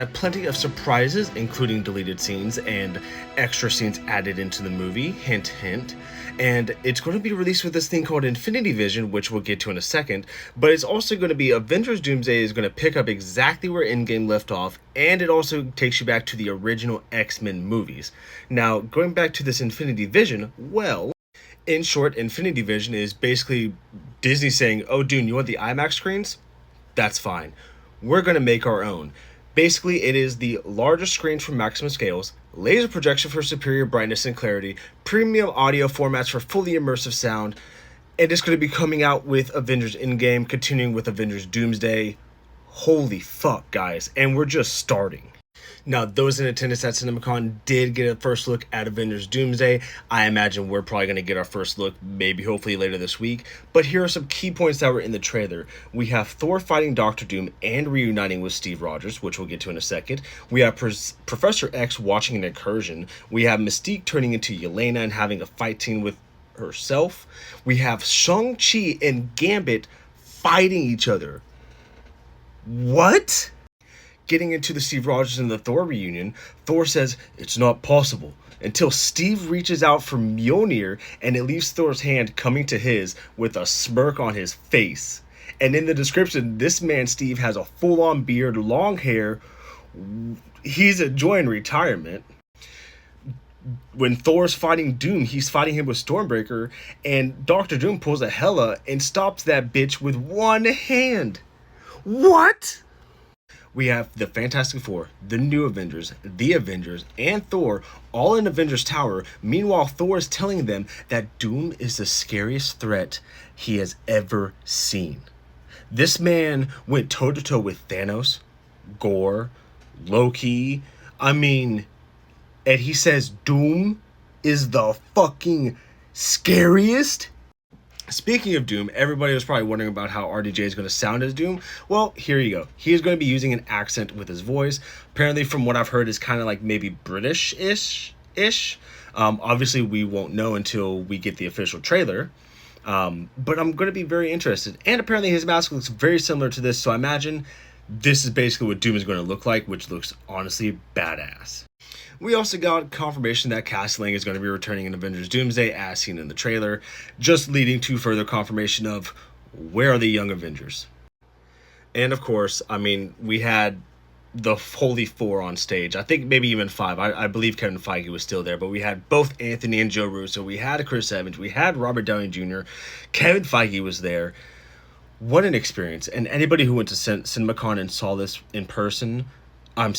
Had plenty of surprises, including deleted scenes and extra scenes added into the movie, hint, hint. And it's going to be released with this thing called Infinity Vision, which we'll get to in a second. But it's also going to be Avengers Doomsday is going to pick up exactly where Endgame left off, and it also takes you back to the original X-Men movies. Now, going back to this Infinity Vision, well, in short, Infinity Vision is basically Disney saying, oh, Dune, you want the IMAX screens? That's fine. We're going to make our own. Basically, it is the largest screens for maximum scales, laser projection for superior brightness and clarity, premium audio formats for fully immersive sound, and it's going to be coming out with Avengers Endgame, continuing with Avengers Doomsday. Holy fuck, guys, and we're just starting. Now, those in attendance at Cinemacon did get a first look at Avengers Doomsday. I imagine we're probably going to get our first look, maybe hopefully later this week. But here are some key points that were in the trailer. We have Thor fighting Doctor Doom and reuniting with Steve Rogers, which we'll get to in a second. We have Professor X watching an incursion. We have Mystique turning into Yelena and having a fight scene with herself. We have Shang-Chi and Gambit fighting each other. What? Getting into the Steve Rogers and the Thor reunion, Thor says it's not possible until Steve reaches out for Mjolnir and it leaves Thor's hand coming to his with a smirk on his face. And in the description, this man Steve has a full-on beard, long hair. He's enjoying retirement. When Thor's fighting Doom, he's fighting him with Stormbreaker, and Doctor Doom pulls a Hela and stops that bitch with one hand. What? We have the Fantastic Four, the New Avengers, the Avengers, and Thor all in Avengers Tower. Meanwhile, Thor is telling them that Doom is the scariest threat he has ever seen. This man went toe-to-toe with Thanos, Gore, Loki. And he says Doom is the fucking scariest? Speaking of Doom, everybody was probably wondering about how RDJ is going to sound as Doom. Well, here you go. He is going to be using an accent with his voice. Apparently, from what I've heard, is kind of like maybe British-ish. Obviously, we won't know until we get the official trailer. But I'm going to be very interested. And apparently, his mask looks very similar to this. So I imagine this is basically what Doom is going to look like, which looks honestly badass. We also got confirmation that Cassie Lang is going to be returning in Avengers Doomsday as seen in the trailer, just leading to further confirmation of where are the young Avengers. And of course, we had the Holy Four on stage. I think maybe even five. I believe Kevin Feige was still there, but we had both Anthony and Joe Russo. We had Chris Evans. We had Robert Downey Jr. Kevin Feige was there. What an experience. And anybody who went to Cinemacon and saw this in person,